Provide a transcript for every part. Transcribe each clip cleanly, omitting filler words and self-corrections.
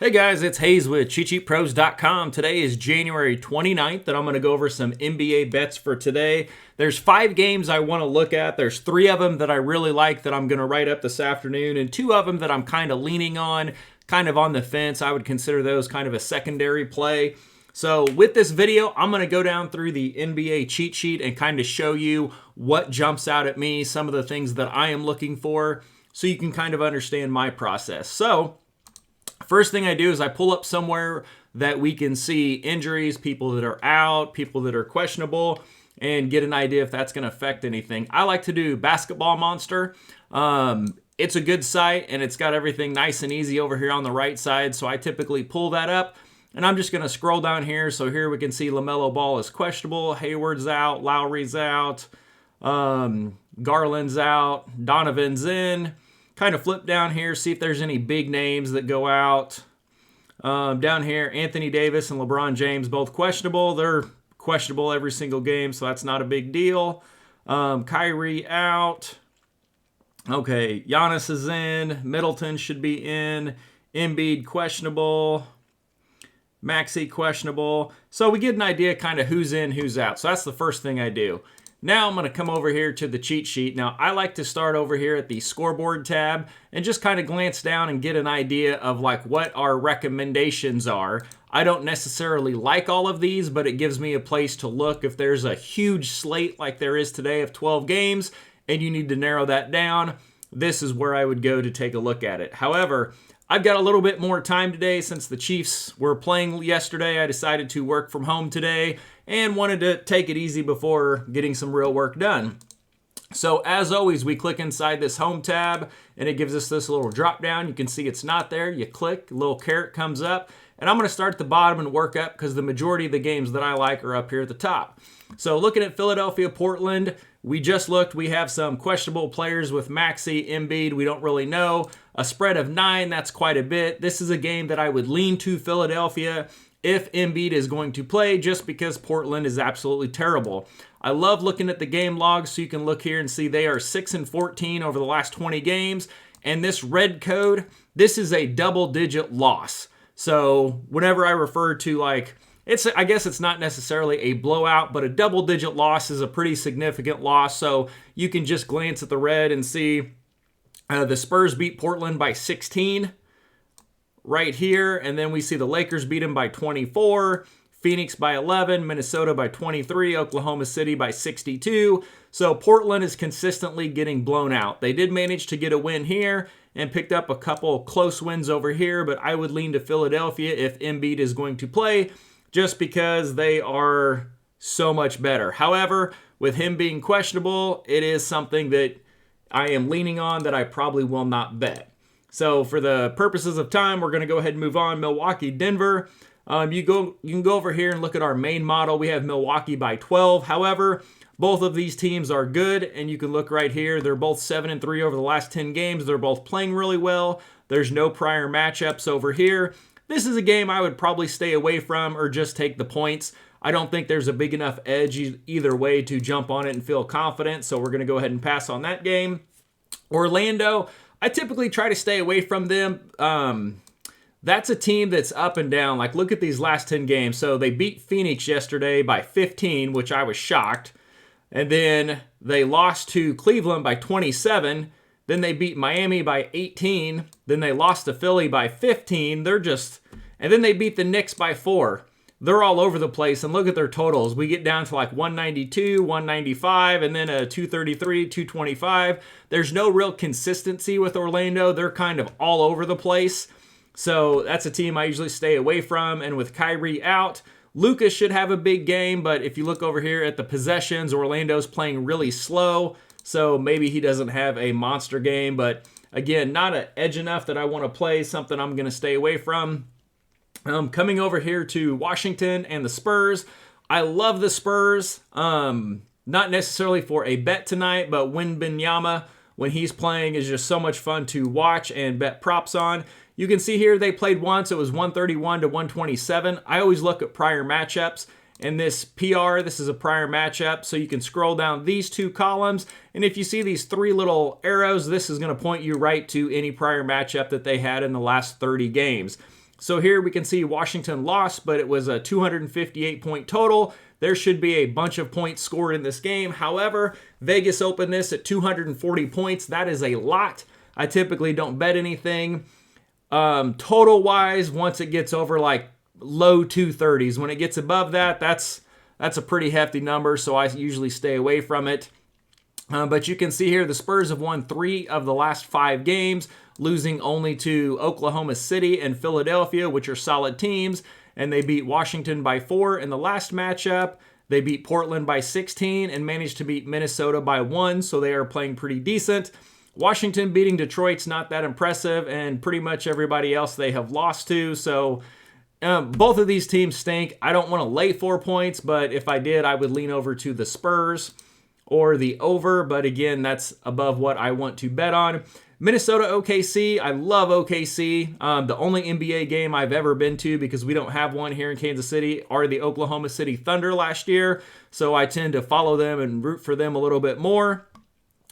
Hey guys, it's Hayes with CheatSheetPros.com. Today is January 29th, and I'm going to go over some NBA bets for today. There's 5 games I want to look at. There's 3 of them that I really like that I'm going to write up this afternoon, and 2 of them that I'm kind of leaning on, kind of on the fence. I would consider those kind of a secondary play. So with this video, I'm going to go down through the NBA cheat sheet and kind of show you what jumps out at me, some of the things that I am looking for, so you can kind of understand my process. So first thing I do is I pull up somewhere that we can see injuries, people that are out, people that are questionable, and get an idea if that's going to affect anything. I like to do Basketball Monster. It's a good site, and it's got everything nice and easy over here on the right side, so I typically pull that up, and I'm just going to scroll down here. So here we can see LaMelo Ball is questionable, Hayward's out, Lowry's out, Garland's out, Donovan's in. Kind of flip down here, see if there's any big names that go out. Down here, Anthony Davis and LeBron James, both questionable. They're questionable every single game, so that's not a big deal. Kyrie out. Okay, Giannis is in. Middleton should be in. Embiid questionable. Maxey questionable. So we get an idea kind of who's in, who's out. So that's the first thing I do. Now I'm going to come over here to the cheat sheet. Now I like to start over here at the scoreboard tab and just kind of glance down and get an idea of like what our recommendations are. I don't necessarily like all of these, but it gives me a place to look if there's a huge slate like there is today of 12 games and you need to narrow that down. This is where I would go to take a look at it. However, I've got a little bit more time today since the Chiefs were playing yesterday. I decided to work from home today and wanted to take it easy before getting some real work done. So as always, we click inside this home tab and it gives us this little drop down. You can see it's not there. You click, a little caret comes up, and I'm going to start at the bottom and work up because the majority of the games that I like are up here at the top. So looking at Philadelphia, Portland, we just looked. We have some questionable players with Maxey, Embiid. We don't really know. A spread of 9, that's quite a bit. This is a game that I would lean to Philadelphia if Embiid is going to play, just because Portland is absolutely terrible. I love looking at the game logs, so you can look here and see they are 6-14 over the last 20 games. And this red code, this is a double-digit loss. So whenever I refer to like, I guess it's not necessarily a blowout, but a double-digit loss is a pretty significant loss. So you can just glance at the red and see the Spurs beat Portland by 16 right here. And then we see the Lakers beat them by 24, Phoenix by 11, Minnesota by 23, Oklahoma City by 62. So Portland is consistently getting blown out. They did manage to get a win here and picked up a couple close wins over here, but I would lean to Philadelphia if Embiid is going to play, just because they are so much better. However, with him being questionable, it is something that I am leaning on that I probably will not bet. So for the purposes of time, we're going to go ahead and move on. Milwaukee, Denver. You can go over here and look at our main model. We have Milwaukee by 12. However, both of these teams are good, and you can look right here. They're both 7-3 over the last 10 games. They're both playing really well. There's no prior matchups over here. This is a game I would probably stay away from or just take the points. I don't think there's a big enough edge either way to jump on it and feel confident, so we're going to go ahead and pass on that game. Orlando, I typically try to stay away from them. That's a team that's up and down. Like, look at these last 10 games. So they beat Phoenix yesterday by 15, which I was shocked. And then they lost to Cleveland by 27. Then they beat Miami by 18. Then they lost to Philly by 15. And then they beat the Knicks by 4. They're all over the place, and look at their totals. We get down to like 192, 195, and then a 233, 225. There's no real consistency with Orlando. They're kind of all over the place. So that's a team I usually stay away from. And with Kyrie out, Luka should have a big game, but if you look over here at the possessions, Orlando's playing really slow. So maybe he doesn't have a monster game, but again, not an edge enough that I want to play, something I'm going to stay away from. Coming over here to Washington and the Spurs. I love the Spurs. Not necessarily for a bet tonight, but Wembanyama, when he's playing, is just so much fun to watch and bet props on. You can see here they played once. It was 131 to 127. I always look at prior matchups. And this PR, this is a prior matchup. So you can scroll down these 2 columns. And if you see these 3 little arrows, this is going to point you right to any prior matchup that they had in the last 30 games. So here we can see Washington lost, but it was a 258-point total. There should be a bunch of points scored in this game. However, Vegas opened this at 240 points. That is a lot. I typically don't bet anything. Total-wise, once it gets over like low 230s, when it gets above that, that's a pretty hefty number, so I usually stay away from it. But you can see here the Spurs have won 3 of the last 5 games, losing only to Oklahoma City and Philadelphia, which are solid teams, and they beat Washington by 4 in the last matchup. They beat Portland by 16 and managed to beat Minnesota by 1, so they are playing pretty decent. Washington beating Detroit's not that impressive, and pretty much everybody else they have lost to, so both of these teams stink. I don't want to lay 4 points, but if I did, I would lean over to the Spurs or the over, but again, that's above what I want to bet on. Minnesota OKC, I love OKC. The only NBA game I've ever been to, because we don't have one here in Kansas City, are the Oklahoma City Thunder last year, so I tend to follow them and root for them a little bit more.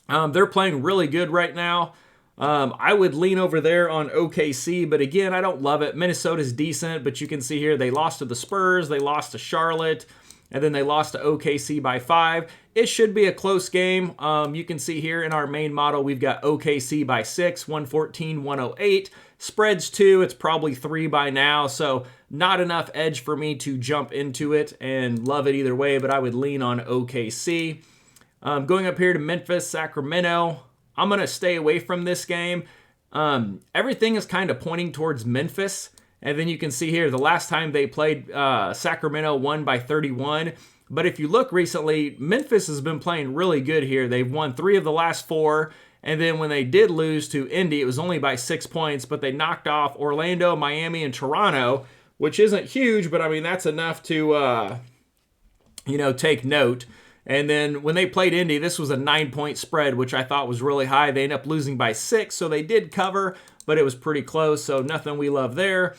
They're playing really good right now. I would lean over there on OKC, but again, I don't love it. Minnesota's decent, but you can see here they lost to the Spurs, they lost to Charlotte, and then they lost to OKC by 5. It should be a close game. You can see here in our main model, we've got OKC by 6, 114-108. Spreads 2, it's probably 3 by now, so not enough edge for me to jump into it and love it either way, but I would lean on OKC. Going up here to Memphis, Sacramento, I'm going to stay away from this game. Everything is kind of pointing towards Memphis. And then you can see here, the last time they played, Sacramento won by 31. But if you look recently, Memphis has been playing really good here. They've won 3 of the last 4. And then when they did lose to Indy, it was only by 6 points. But they knocked off Orlando, Miami, and Toronto, which isn't huge. But, I mean, that's enough to, take note. And then when they played Indy, this was a 9-point spread, which I thought was really high. They ended up losing by 6, so they did cover, but it was pretty close, so nothing we love there.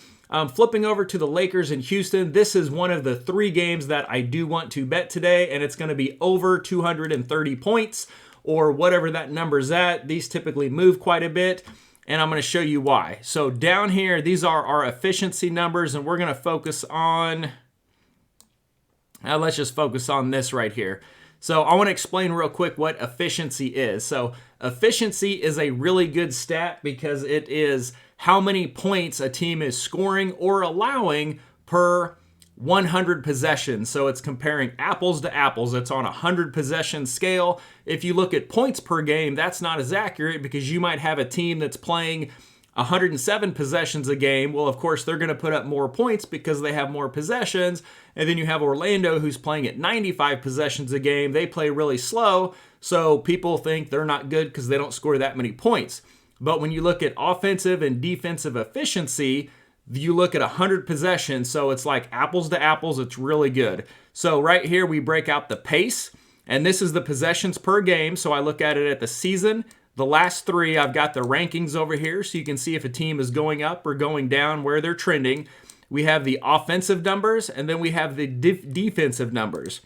Flipping over to the Lakers in Houston, this is one of the 3 games that I do want to bet today, and it's going to be over 230 points, or whatever that number's at. These typically move quite a bit, and I'm going to show you why. So down here, these are our efficiency numbers, and we're going to focus on... let's just focus on this right here. So I want to explain real quick what efficiency is. So efficiency is a really good stat because it is how many points a team is scoring or allowing per 100 possessions. So it's comparing apples to apples. It's on a 100 possession scale. If you look at points per game, that's not as accurate because you might have a team that's playing 107 possessions a game. Well, of course, they're going to put up more points because they have more possessions. And then you have Orlando, who's playing at 95 possessions a game. They play really slow, so people think they're not good because they don't score that many points. But when you look at offensive and defensive efficiency, you look at 100 possessions, so it's like apples to apples. It's really good. So right here, we break out the pace, and this is the possessions per game. So I look at it at the season. The last 3, I've got the rankings over here, so you can see if a team is going up or going down, where they're trending. We have the offensive numbers, and then we have the defensive numbers.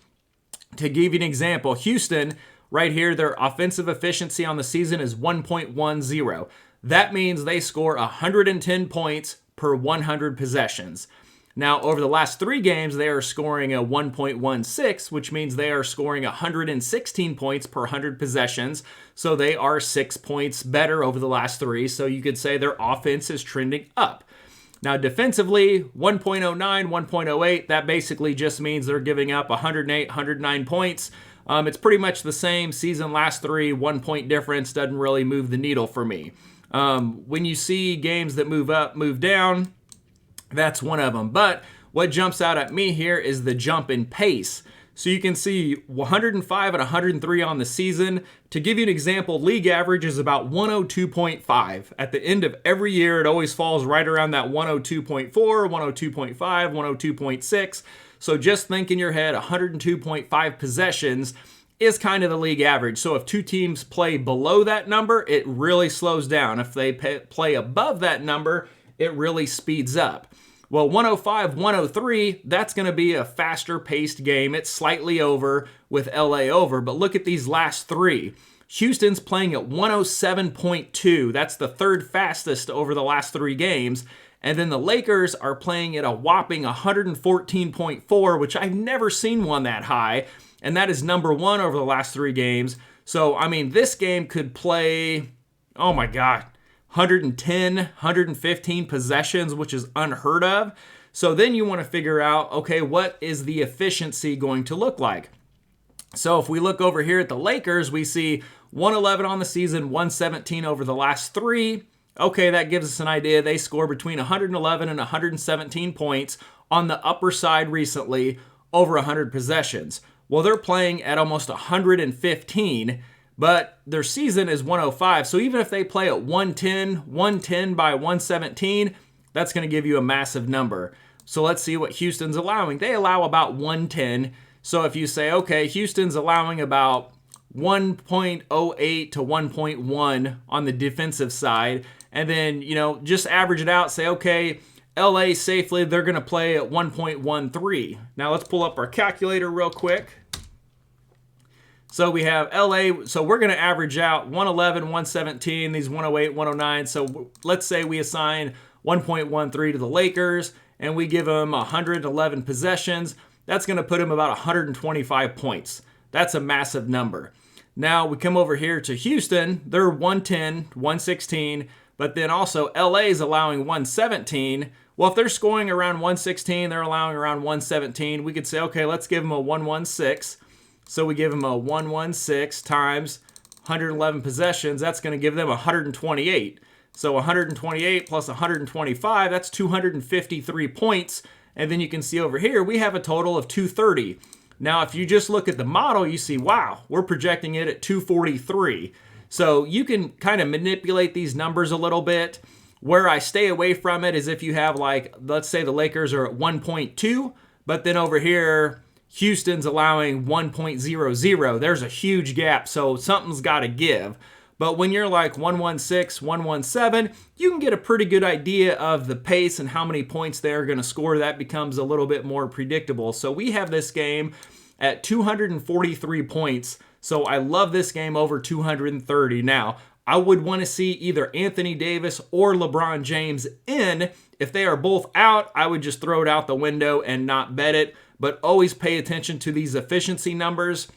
To give you an example, Houston, right here, their offensive efficiency on the season is 1.10. That means they score 110 points per 100 possessions. Now, over the last 3 games, they are scoring a 1.16, which means they are scoring 116 points per 100 possessions. So they are 6 points better over the last 3. So you could say their offense is trending up. Now, defensively, 1.09, 1.08, that basically just means they're giving up 108, 109 points. It's pretty much the same season last 3. 1 point difference doesn't really move the needle for me. When you see games that move up, move down, that's one of them. But what jumps out at me here is the jump in pace. So you can see 105 and 103 on the season. To give you an example, league average is about 102.5. At the end of every year, it always falls right around that 102.4, 102.5, 102.6. So just think in your head, 102.5 possessions is kind of the league average. So if 2 teams play below that number, it really slows down. If they play above that number, it really speeds up. Well, 105, 103, that's going to be a faster paced game. It's slightly over with LA over, but look at these last 3. Houston's playing at 107.2. That's the 3rd fastest over the last 3 games. And then the Lakers are playing at a whopping 114.4, which I've never seen one that high. And that is number one over the last 3 games. So, I mean, this game could play, oh my God, 110, 115 possessions, which is unheard of. So then you want to figure out, okay, what is the efficiency going to look like? So if we look over here at the Lakers, we see 111 on the season, 117 over the last 3. Okay, that gives us an idea. They score between 111 and 117 points on the upper side recently, over 100 possessions. Well, they're playing at almost 115, but their season is 105. So even if they play at 110 by 117, that's going to give you a massive number. So let's see what Houston's allowing. They allow about 110. So if you say, okay, Houston's allowing about 1.08 to 1.1 on the defensive side, and then, just average it out, say, okay, LA safely, they're going to play at 1.13. Now let's pull up our calculator real quick. So we have LA, so we're going to average out 111, 117, these 108, 109. So let's say we assign 1.13 to the Lakers, and we give them 111 possessions. That's going to put them about 125 points. That's a massive number. Now we come over here to Houston. They're 110, 116, but then also LA is allowing 117. Well, if they're scoring around 116, they're allowing around 117. We could say, okay, let's give them a 116. So we give them a 116 times 111 possessions. That's going to give them 128. So 128 plus 125, that's 253 points. And then you can see over here, we have a total of 230. Now, if you just look at the model, you see, wow, we're projecting it at 243. So you can kind of manipulate these numbers a little bit. Where I stay away from it is if you have, like, let's say the Lakers are at 1.2, but then over here, Houston's allowing 1.00. There's a huge gap, so something's got to give. But when you're like 116, 117, you can get a pretty good idea of the pace and how many points they're going to score. That becomes a little bit more predictable. So we have this game at 243 points. So I love this game over 230. Now, I would want to see either Anthony Davis or LeBron James in. If they are both out, I would just throw it out the window and not bet it. But always pay attention to these efficiency numbers.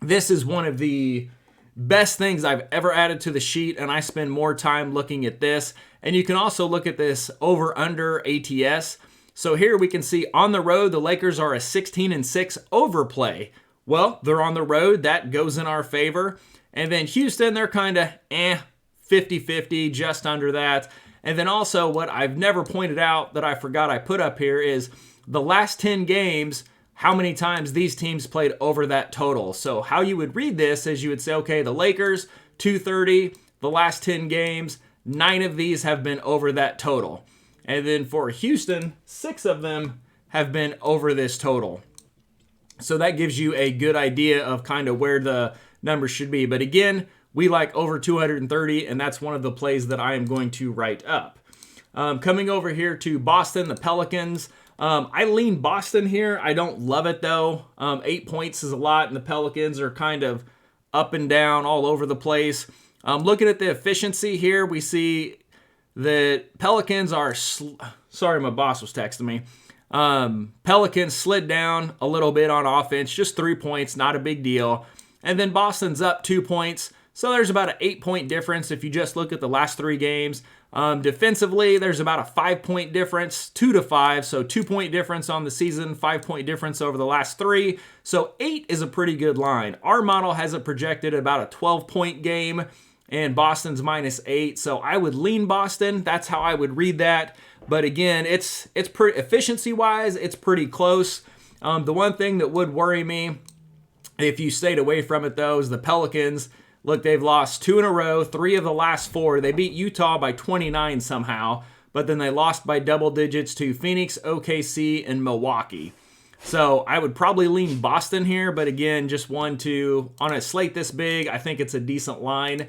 This is one of the best things I've ever added to the sheet, and I spend more time looking at this. And you can also look at this over-under ATS. So here we can see on the road, the Lakers are a 16-6 overplay. Well, they're on the road. That goes in our favor. And then Houston, they're kind of 50-50, just under that. And then also what I've never pointed out that I forgot I put up here is the last 10 games, how many times these teams played over that total. So how you would read this is you would say, okay, the Lakers, 230, the last 10 games, 9 of these have been over that total. And then for Houston, 6 of them have been over this total. So that gives you a good idea of kind of where the numbers should be. But again, we like over 230, and that's one of the plays that I am going to write up. Coming over here to Boston, the Pelicans. I lean Boston here. I don't love it, though. 8 points is a lot, and the Pelicans are kind of up and down all over the place. Looking at the efficiency here, we see that Pelicans are... Sorry, my boss was texting me. Pelicans slid down a little bit on offense, just 3 points, not a big deal. And then Boston's up 2 points. So there's about an 8-point difference if you just look at the last 3 games. Defensively, there's about a 5-point difference, 2-5. So 2-point difference on the season, 5-point difference over the last 3. So 8 is a pretty good line. Our model has it projected at about a 12-point game, and Boston's -8. So I would lean Boston. That's how I would read that. But again, it's pretty efficiency-wise, it's pretty close. The one thing that would worry me, if you stayed away from it, though, is the Pelicans. Look, they've lost 2 in a row, 3 of the last 4. They beat Utah by 29 somehow, but then they lost by double digits to Phoenix, OKC, and Milwaukee. So I would probably lean Boston here, but again, just on a slate this big, I think it's a decent line.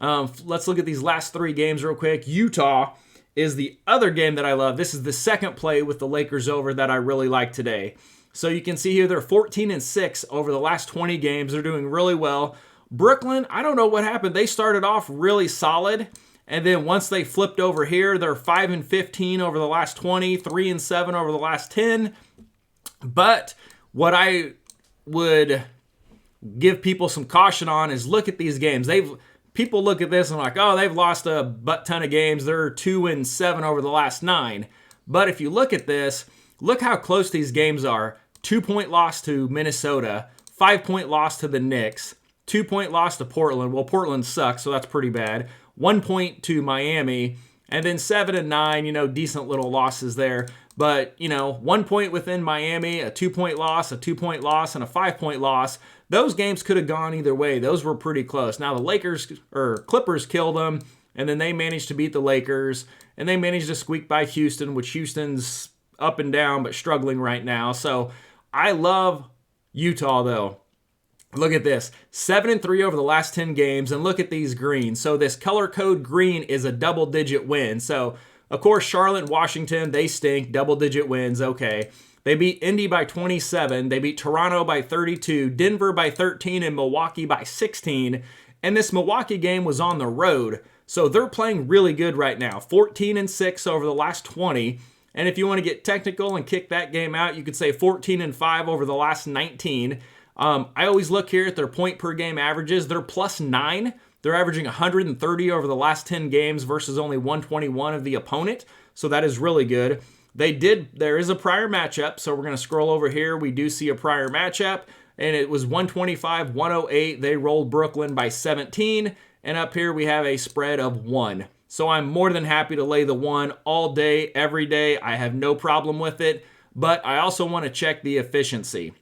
Let's look at these last 3 games real quick. Utah is the other game that I love. This is the second play with the Lakers over that I really like today. So you can see here they're 14-6 over the last 20 games. They're doing really well. Brooklyn, I don't know what happened. They started off really solid, And then once they flipped over here, they're 5-15 over the last 20, 3-7 over the last 10. But what I would give people some caution on is look at these games. People look at this and like, oh, they've lost a butt ton of games. They're 2-7 over the last 9. But if you look at this, look how close these games are. 2-point loss to Minnesota, 5-point loss to the Knicks, 2-point loss to Portland. Well, Portland sucks, so that's pretty bad. 1 point to Miami, and then 7-9, decent little losses there. But, 1 point within Miami, a 2-point loss, a 2-point loss, and a 5-point loss. Those games could have gone either way. Those were pretty close. Now, the Clippers killed them, and then they managed to beat the Lakers, and they managed to squeak by Houston, which Houston's up and down, but struggling right now. So I love Utah, though. Look at this, 7-3 over the last 10 games, and look at these greens. So this color code green is a double-digit win. So, of course, Charlotte and Washington, they stink, double-digit wins, okay. They beat Indy by 27, they beat Toronto by 32, Denver by 13, and Milwaukee by 16. And this Milwaukee game was on the road, so they're playing really good right now, 14-6 over the last 20. And if you want to get technical and kick that game out, you could say 14-5 over the last 19. I always look here at their point per game averages. They're +9. They're averaging 130 over the last 10 games versus only 121 of the opponent. So that is really good. There is a prior matchup. So we're going to scroll over here. We do see a prior matchup, and it was 125-108. They rolled Brooklyn by 17. And up here we have a spread of 1. So I'm more than happy to lay the 1 all day, every day. I have no problem with it. But I also want to check the efficiency.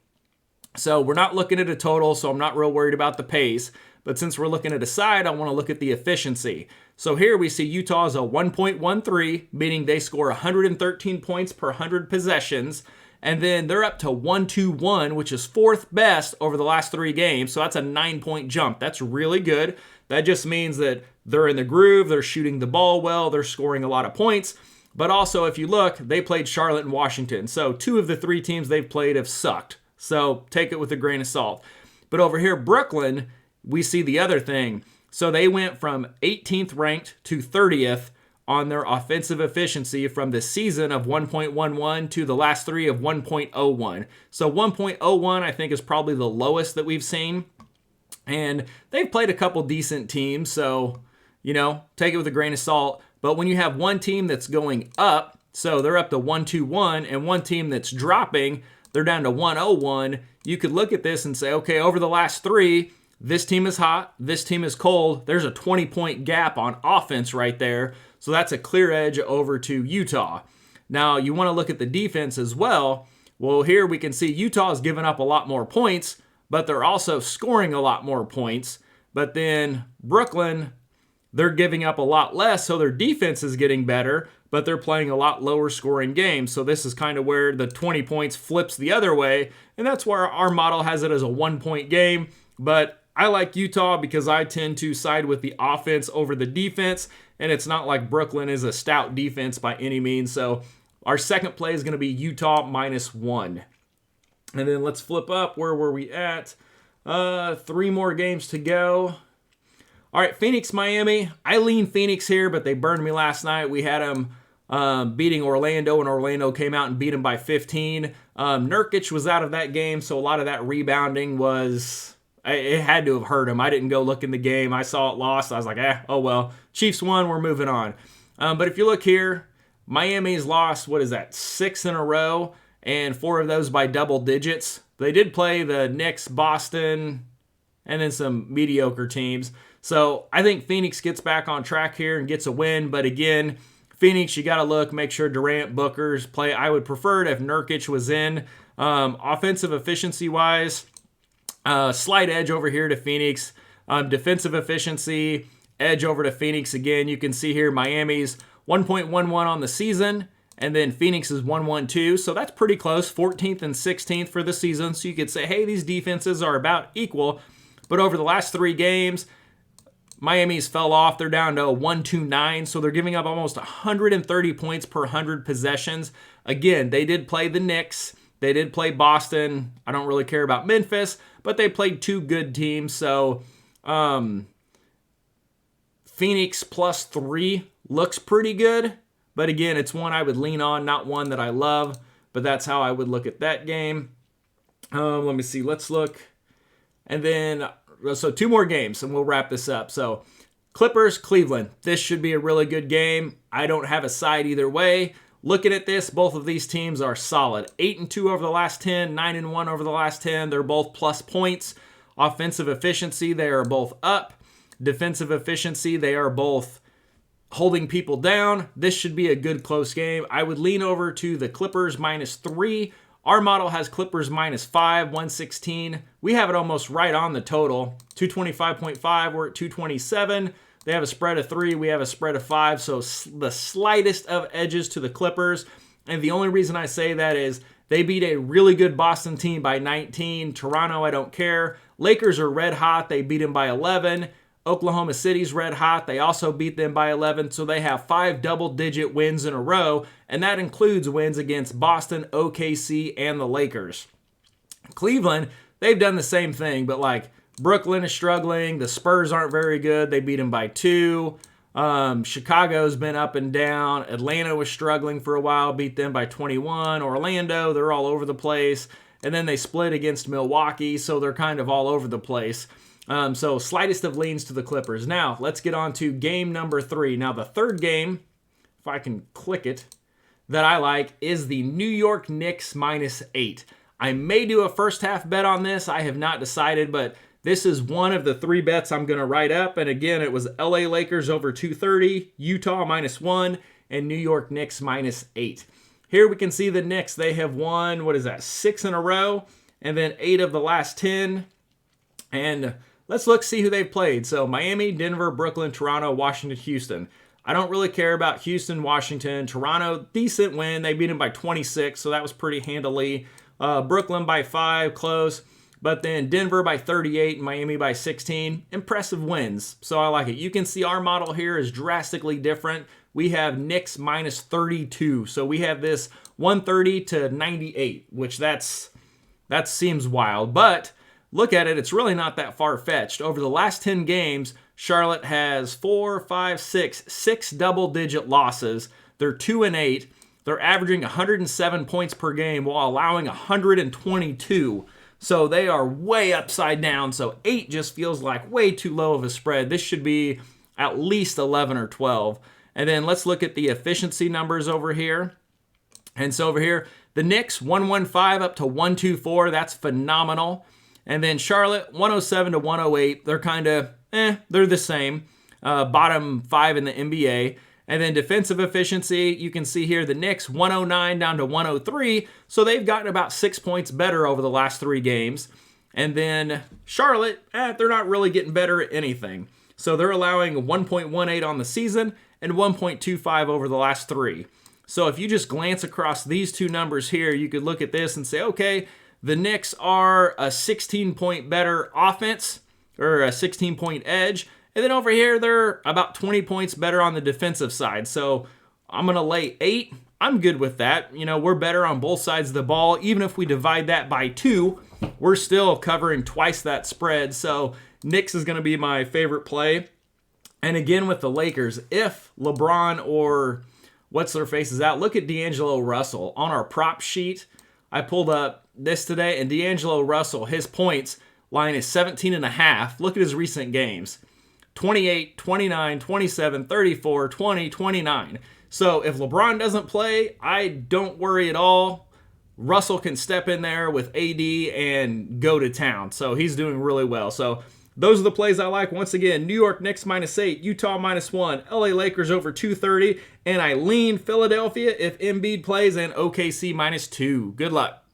So we're not looking at a total, so I'm not real worried about the pace. But since we're looking at a side, I want to look at the efficiency. So here we see Utah's a 1.13, meaning they score 113 points per 100 possessions. And then they're up to 121, which is 4th best over the last 3 games. So that's a 9-point jump. That's really good. That just means that they're in the groove, they're shooting the ball well, they're scoring a lot of points. But also, if you look, they played Charlotte and Washington. So 2 of the 3 teams they've played have sucked. So take it with a grain of salt. But over here, Brooklyn, we see the other thing. So they went from 18th ranked to 30th on their offensive efficiency from the season of 1.11 to the last 3 of 1.01. So 1.01 I think is probably the lowest that we've seen. And they've played a couple decent teams, so, take it with a grain of salt. But when you have one team that's going up, so they're up to 121, and one team that's dropping, they're down to 101, you could look at this and say, okay, over the last 3, this team is hot, this team is cold. There's a 20-point gap on offense right there. So that's a clear edge over to Utah. Now, you want to look at the defense as well. Well, here we can see Utah's given up a lot more points, but they're also scoring a lot more points. But then Brooklyn, they're giving up a lot less, so their defense is getting better, but they're playing a lot lower scoring games. So this is kind of where the 20 points flips the other way, and that's where our model has it as a 1-point game. But I like Utah because I tend to side with the offense over the defense, and it's not like Brooklyn is a stout defense by any means. So our second play is going to be Utah -1. And then let's flip up. Where were we at? 3 more games to go. All right, Phoenix, Miami. I lean Phoenix here, but they burned me last night. We had them beating Orlando, and Orlando came out and beat them by 15. Nurkic was out of that game, so a lot of that rebounding it had to have hurt him. I didn't go look in the game. I saw it lost. I was like, oh well. Chiefs won. We're moving on. But if you look here, Miami's lost, 6 in a row, and 4 of those by double digits. They did play the Knicks, Boston, and then some mediocre teams. So I think Phoenix gets back on track here and gets a win. But again, Phoenix, you got to look, make sure Durant, Booker's play. I would prefer it if Nurkic was in. Offensive efficiency-wise, slight edge over here to Phoenix. Defensive efficiency, edge over to Phoenix again. You can see here Miami's 1.11 on the season, and then Phoenix is 112. So that's pretty close, 14th and 16th for the season. So you could say, hey, these defenses are about equal. But over the last 3 games, Miami's fell off. They're down to 129, so they're giving up almost 130 points per 100 possessions. Again, they did play the Knicks. They did play Boston. I don't really care about Memphis, but they played 2 good teams. So Phoenix +3 looks pretty good, but again, it's one I would lean on, not one that I love, but that's how I would look at that game. Let me see. Let's look. And then, so 2 more games, and we'll wrap this up. So Clippers, Cleveland. This should be a really good game. I don't have a side either way. Looking at this, both of these teams are solid. 8-2 over the last 10, 9-1 over the last 10. They're both plus points. Offensive efficiency, they are both up. Defensive efficiency, they are both holding people down. This should be a good close game. I would lean over to the Clippers -3. Our model has Clippers -5, 116. We have it almost right on the total. 225.5, we're at 227. They have a spread of 3, we have a spread of 5, so the slightest of edges to the Clippers. And the only reason I say that is they beat a really good Boston team by 19. Toronto, I don't care. Lakers are red hot. They beat them by 11. Oklahoma City's red hot. They also beat them by 11. So they have 5 double-digit wins in a row, and that includes wins against Boston, OKC, and the Lakers. Cleveland, they've done the same thing, but like Brooklyn is struggling. The Spurs aren't very good. They beat them by 2. Chicago's been up and down. Atlanta was struggling for a while, beat them by 21. Orlando, they're all over the place. And then they split against Milwaukee, so they're kind of all over the place. So slightest of leans to the Clippers. Now, let's get on to game number 3. Now, the third game, if I can click it, that I like is the New York Knicks -8. I may do a first half bet on this. I have not decided, but this is one of the 3 bets I'm going to write up. And again, it was LA Lakers over 230, Utah -1, and New York Knicks -8. Here we can see the Knicks. They have won, 6 in a row, and then 8 of the last 10. And let's see who they've played. So Miami, Denver, Brooklyn, Toronto, Washington, Houston. I don't really care about Houston, Washington. Toronto, decent win. They beat them by 26, so that was pretty handily. Brooklyn by 5, close. But then Denver by 38, Miami by 16. Impressive wins, so I like it. You can see our model here is drastically different. We have Knicks -32, so we have this 130 to 98, which that seems wild. But look at it, it's really not that far-fetched. Over the last 10 games, Charlotte has 6 double-digit losses. They're 2-8. They're averaging 107 points per game while allowing 122. So they are way upside down. So 8 just feels like way too low of a spread. This should be at least 11 or 12. And then let's look at the efficiency numbers over here. And so over here, the Knicks, 115 up to 124. That's phenomenal. And then Charlotte, 107 to 108. They're kind of, they're the same. Bottom 5 in the NBA. And then defensive efficiency, you can see here the Knicks, 109 down to 103. So they've gotten about 6 points better over the last 3 games. And then Charlotte, they're not really getting better at anything. So they're allowing 1.18 on the season and 1.25 over the last 3. So if you just glance across these 2 numbers here, you could look at this and say, okay, the Knicks are a 16-point better offense, or a 16-point edge. And then over here, they're about 20 points better on the defensive side. So I'm going to lay 8. I'm good with that. You know, we're better on both sides of the ball. Even if we divide that by 2, we're still covering twice that spread. So Knicks is going to be my favorite play. And again, with the Lakers, if LeBron or what's-their-face is out, look at D'Angelo Russell. On our prop sheet, I pulled up this today, and D'Angelo Russell, his points line is 17.5. Look at his recent games. 28, 29, 27, 34, 20, 29. So if LeBron doesn't play, I don't worry at all. Russell can step in there with AD and go to town. So he's doing really well. So those are the plays I like. Once again, New York Knicks -8, Utah -1, LA Lakers over 230, and I lean Philadelphia if Embiid plays, and OKC -2. Good luck.